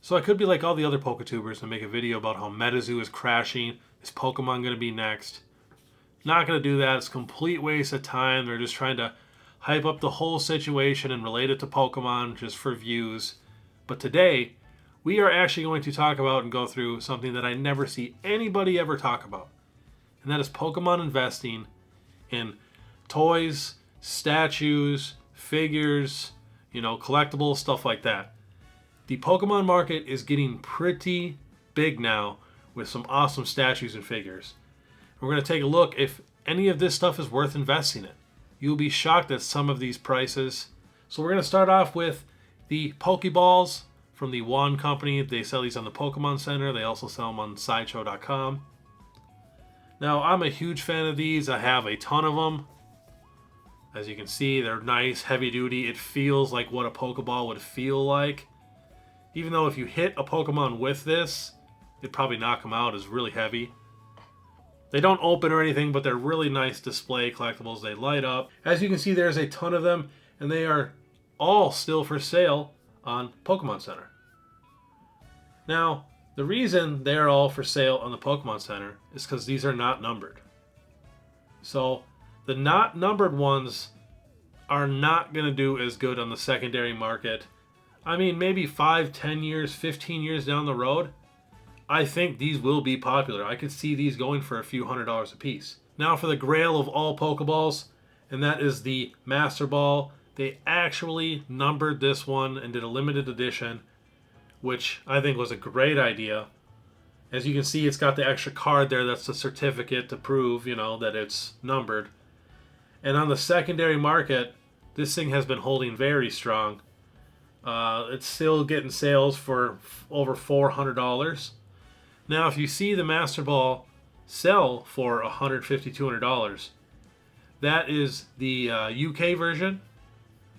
So I could be like all the other Poketubers and make a video about how MetaZoo is crashing. Is Pokemon going to be next? Not going to do that. It's a complete waste of time. They're just trying to hype up the whole situation and relate it to Pokemon just for views. But today, we are actually going to talk about and go through something that I never see anybody ever talk about. And that is Pokemon investing in toys, statues, figures, collectibles, stuff like that. The Pokemon market is getting pretty big now with some awesome statues and figures. We're going to take a look if any of this stuff is worth investing in. You'll be shocked at some of these prices. So we're going to start off with the Pokeballs from the Wand Company. They sell these on the Pokemon Center. They also sell them on Sideshow.com. Now, I'm a huge fan of these. I have a ton of them. As you can see, they're nice, heavy duty. It feels like what a Pokeball would feel like. Even though if you hit a Pokemon with this, it'd probably knock them out. It's really heavy. They don't open or anything, but they're really nice display collectibles. They light up. As you can see, there's a ton of them, and they are all still for sale on Pokemon Center. Now, the reason they're all for sale on the Pokemon Center is because these are not numbered. So, the not numbered ones are not going to do as good on the secondary market. I mean, maybe 5, 10 years, 15 years down the road, I think these will be popular. I could see these going for a few $100s a piece. Now for the grail of all Pokeballs, and that is the Master Ball. They actually numbered this one and did a limited edition, which I think was a great idea. As you can see, it's got the extra card there. That's the certificate to prove, that it's numbered. And on the secondary market, this thing has been holding very strong. It's still getting sales for over $400. Now, if you see the Master Ball sell for $150, $200, that is the UK version,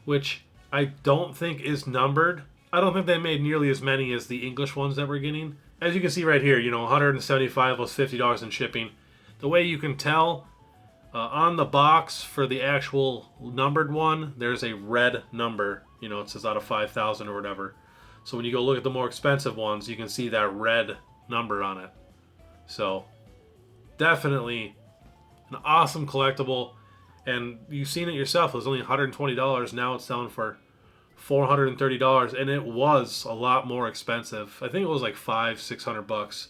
which I don't think is numbered. I don't think they made nearly as many as the English ones that we're getting. As you can see right here, $175 plus $50 in shipping. The way you can tell, on the box for the actual numbered one, there's a red number. It says out of 5,000 or whatever. So when you go look at the more expensive ones, you can see that red number on it. So definitely an awesome collectible. And you've seen it yourself. It was only $120. Now it's selling for $430. And it was a lot more expensive. I think it was like $500-$600.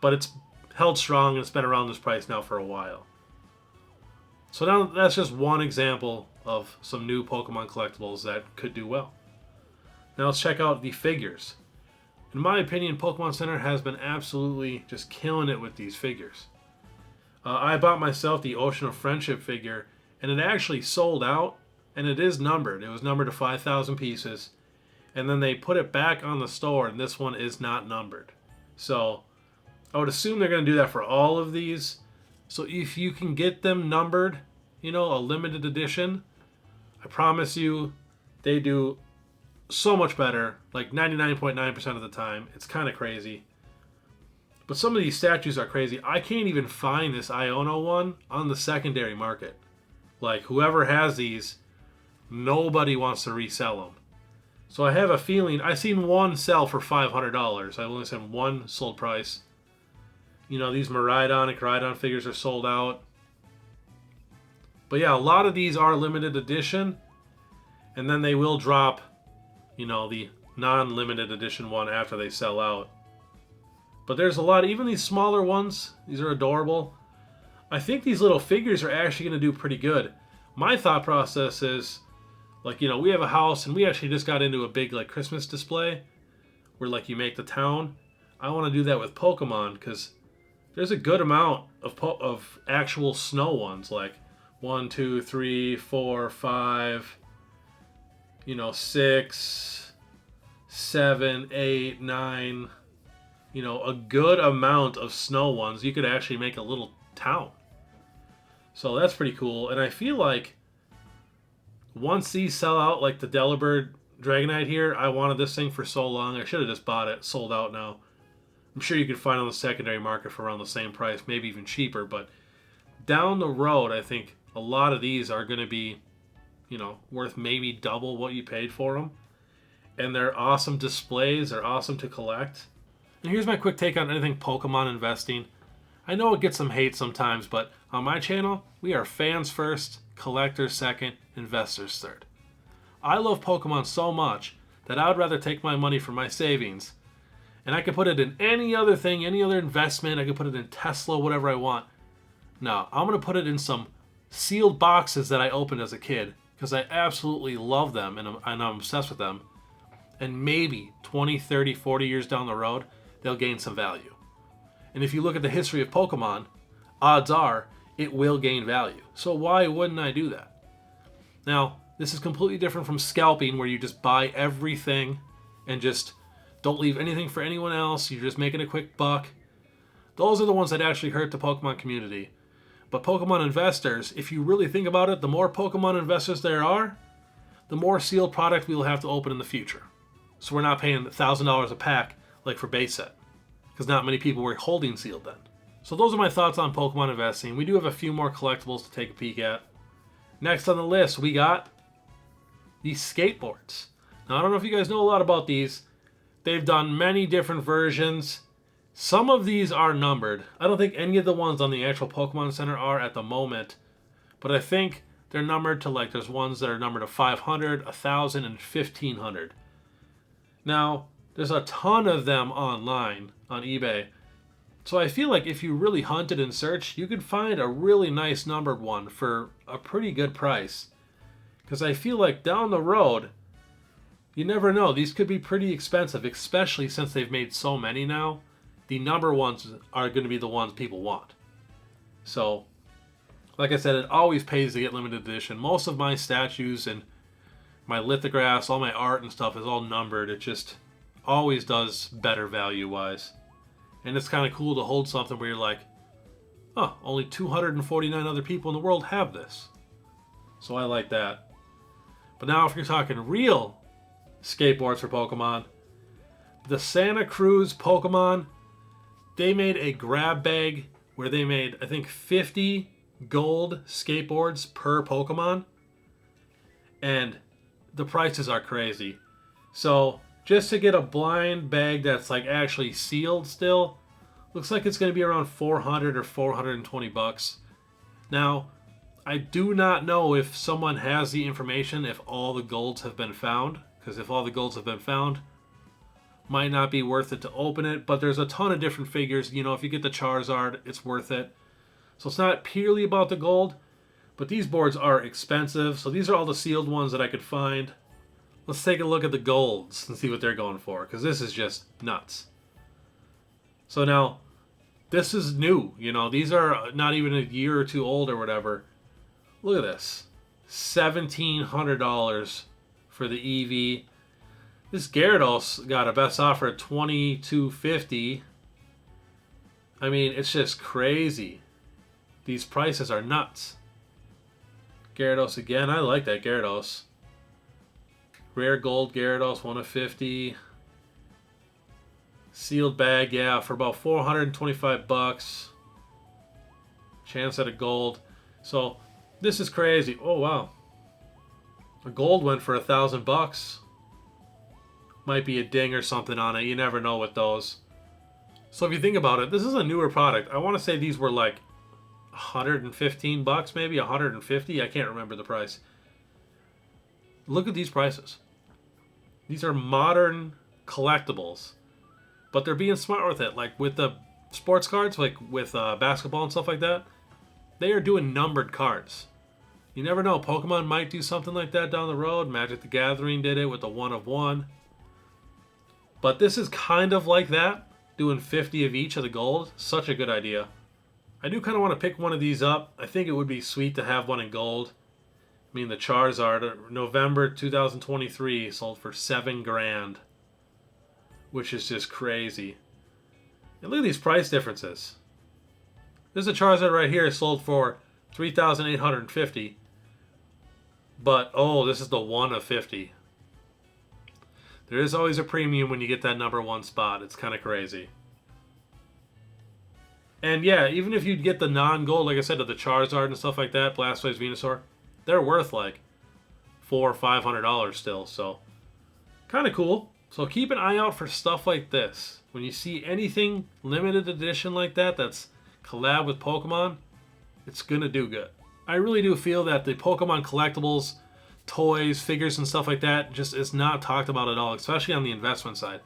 But it's held strong and it's been around this price now for a while. So now that's just one example of some new Pokemon collectibles that could do well. Now let's check out the figures. In my opinion, Pokemon Center has been absolutely just killing it with these figures. I bought myself the Ocean of Friendship figure, and it actually sold out, and it is numbered. It was numbered to 5,000 pieces, and then they put it back on the store, and this one is not numbered. So I would assume they're going to do that for all of these. So if you can get them numbered, a limited edition, I promise you they do so much better, like 99.9% of the time. It's kind of crazy. But some of these statues are crazy. I can't even find this Iono one on the secondary market. Like, whoever has these, nobody wants to resell them. So I have a feeling, I've seen one sell for $500. I've only seen one sold price. These Miraidon and Koraidon figures are sold out. But yeah, a lot of these are limited edition. And then they will drop, the non-limited edition one after they sell out. But there's a lot, even these smaller ones, these are adorable. I think these little figures are actually going to do pretty good. My thought process is, we have a house and we actually just got into a big, Christmas display where, you make the town. I want to do that with Pokemon because there's a good amount of actual snow ones, 1, 2, 3, 4, 5, 6, 7, 8, 9, a good amount of snow ones. You could actually make a little town. So that's pretty cool. And I feel like once these sell out, like the Delibird Dragonite here, I wanted this thing for so long. I should have just bought it. Sold out now. I'm sure you could find on the secondary market for around the same price, maybe even cheaper. But down the road, I think a lot of these are going to be, worth maybe double what you paid for them. and they're awesome displays. They're awesome to collect. And here's my quick take on anything Pokemon investing. I know it gets some hate sometimes, but on my channel, we are fans first, collectors second, investors third. I love Pokemon so much that I would rather take my money from my savings, and I could put it in any other thing, any other investment. I could put it in Tesla, whatever I want. No, I'm going to put it in some sealed boxes that I opened as a kid because I absolutely love them and I'm obsessed with them. And maybe 20, 30, 40 years down the road, they'll gain some value. And if you look at the history of Pokemon, odds are it will gain value. So why wouldn't I do that? Now, this is completely different from scalping, where you just buy everything and just don't leave anything for anyone else. You're just making a quick buck. Those are the ones that actually hurt the Pokemon community. But Pokemon investors, if you really think about it, the more Pokemon investors there are, the more sealed product we will have to open in the future. So we're not paying $1,000 a pack like for base set, because not many people were holding sealed then. So those are my thoughts on Pokemon investing. We do have a few more collectibles to take a peek at. Next on the list, we got these skateboards. Now, I don't know if you guys know a lot about these. They've done many different versions. Some of these are numbered. I don't think any of the ones on the actual Pokemon Center are at the moment, but I think they're numbered to, like, there's ones that are numbered to 500, 1,000, and 1,500. Now, there's a ton of them online on eBay. So I feel like if you really hunted and searched, you could find a really nice numbered one for a pretty good price. Because I feel like down the road, you never know. These could be pretty expensive, especially since they've made so many now. The number ones are going to be the ones people want. So, like I said, it always pays to get limited edition. Most of my statues and my lithographs, all my art and stuff is all numbered. It just always does better value-wise. And it's kind of cool to hold something where you're like, oh, only 249 other people in the world have this. So I like that. But now if you're talking real skateboards for Pokemon, the Santa Cruz Pokemon, they made a grab bag where they made, I think, 50 gold skateboards per Pokemon. And the prices are crazy. So just to get a blind bag that's like actually sealed still, looks like it's going to be around 400 or 420 bucks. Now, I do not know if someone has the information if all the golds have been found, because if all the golds have been found, might not be worth it to open it, but there's a ton of different figures. You know, if you get the Charizard, it's worth it. So it's not purely about the gold, but these boards are expensive. So these are all the sealed ones that I could find. Let's take a look at the golds and see what they're going for, because this is just nuts. So now, this is new. You know, these are not even a year or two old or whatever. Look at this. $1,700 for the EV. This Gyarados got a best offer at $2,250. I mean, it's just crazy. These prices are nuts. Gyarados again. I like that Gyarados. Rare gold Gyarados, 1 of 50. Sealed bag, yeah, for about 425 bucks. Chance at a gold. So this is crazy. Oh wow. A gold went for 1,000 bucks. Might be a ding or something on it. You never know with those. So if you think about it, this is a newer product. I want to say these were like 115 bucks, maybe 150. I can't remember the price. Look at these prices. These are modern collectibles, but they're being smart with it. Like with the sports cards, like with basketball and stuff like that, they are doing numbered cards. You never know. Pokemon might do something like that down the road. Magic the Gathering did it with the 1 of 1. But this is kind of like that, doing 50 of each of the gold. Such a good idea. I do kind of want to pick one of these up. I think it would be sweet to have one in gold. I mean, the Charizard, November 2023, sold for $7 grand, which is just crazy. And look at these price differences. There's a Charizard right here sold for $3,850, but oh, this is the 1 of 50. There is always a premium when you get that number 1 spot. It's kind of crazy. And yeah, even if you get the non-gold, like I said, of the Charizard and stuff like that, Blastoise, Venusaur, they're worth like $400 or $500 still. So Kind of cool. So keep an eye out for stuff like this. When you see anything limited edition like that that's collab with Pokemon, it's going to do good. I really do feel that the Pokemon collectibles, toys, figures, and stuff like that just is not talked about at all, especially on the investment side.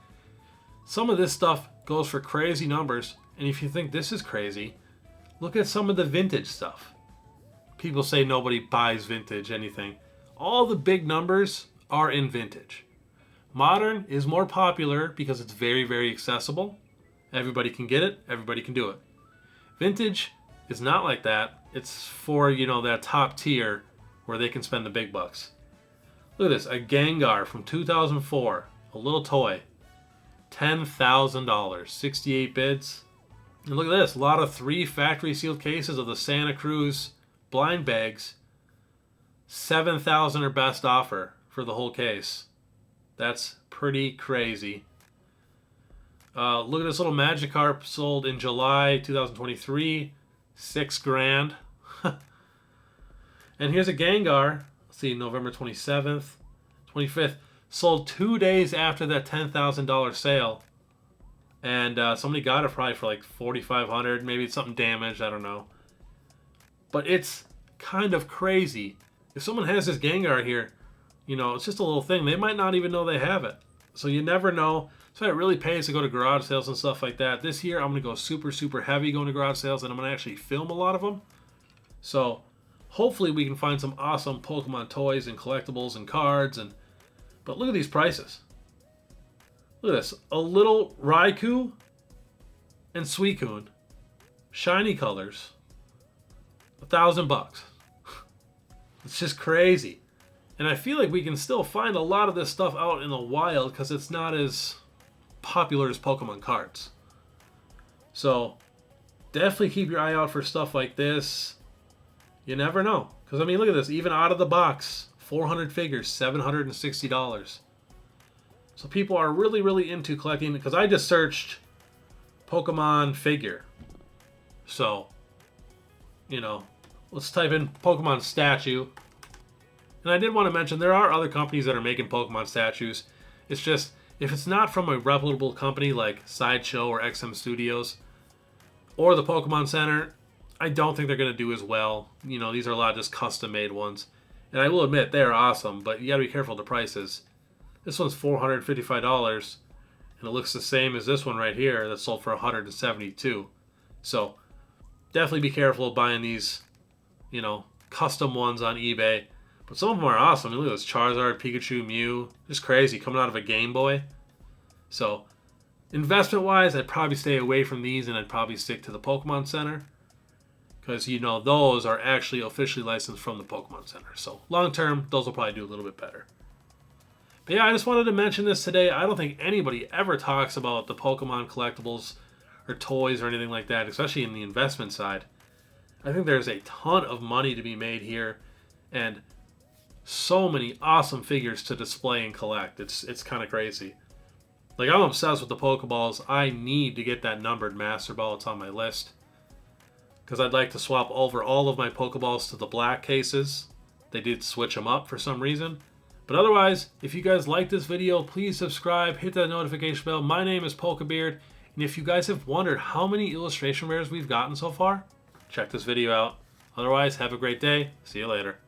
Some of this stuff goes for crazy numbers, and if you think this is crazy, look at some of the vintage stuff. People say nobody buys vintage anything. All the big numbers are in vintage. Modern is more popular because it's very, very accessible. Everybody can get it, everybody can do it. Vintage is not like that. It's for, you know, that top tier where they can spend the big bucks. Look at this, a Gengar from 2004, a little toy. $10,000, 68 bids. And look at this, a lot of 3 factory sealed cases of the Santa Cruz blind bags. $7,000 or best offer for the whole case. That's pretty crazy. Look at this little Magikarp sold in July 2023, $6,000. And here's a Gengar. Let's see, November 27th, 25th. Sold 2 days after that $10,000 sale. And somebody got it probably for like $4,500. Maybe it's something damaged. I don't know. But it's kind of crazy. If someone has this Gengar here, you know, it's just a little thing. They might not even know they have it. So you never know. So it really pays to go to garage sales and stuff like that. This year, I'm going to go super, super heavy going to garage sales. And I'm going to actually film a lot of them. So hopefully we can find some awesome Pokemon toys and collectibles and cards. But look at these prices. Look at this. A little Raikou and Suicune. Shiny colors. $1,000. It's just crazy. And I feel like we can still find a lot of this stuff out in the wild because it's not as popular as Pokemon cards. So definitely keep your eye out for stuff like this. You never know. Because, I mean, look at this. Even out of the box, 400 figures, $760. So people are really, really into collecting. Because I just searched Pokemon figure. So, you know, let's type in Pokemon statue. And I did want to mention there are other companies that are making Pokemon statues. It's just, if it's not from a reputable company like Sideshow or XM Studios or the Pokemon Center, I don't think they're going to do as well. You know, these are a lot of just custom-made ones. And I will admit, they're awesome, but you got to be careful of the prices. This one's $455, and it looks the same as this one right here that sold for $172. So definitely be careful of buying these, you know, custom ones on eBay. But some of them are awesome. I mean, look at this Charizard, Pikachu, Mew. Just crazy, coming out of a Game Boy. So, investment-wise, I'd probably stay away from these, and I'd probably stick to the Pokemon Center. Because, you know, those are actually officially licensed from the Pokemon Center. So, long-term, those will probably do a little bit better. But yeah, I just wanted to mention this today. I don't think anybody ever talks about the Pokemon collectibles or toys or anything like that, especially in the investment side. I think there's a ton of money to be made here. And so many awesome figures to display and collect. It's kind of crazy. Like, I'm obsessed with the Pokeballs. I need to get that numbered Master Ball. It's on my list. Because I'd like to swap over all of my Pokeballs to the black cases. They did switch them up for some reason. But otherwise, if you guys like this video, please subscribe, hit that notification bell. My name is Pokebeard. And if you guys have wondered how many illustration rares we've gotten so far, check this video out. Otherwise, have a great day. See you later.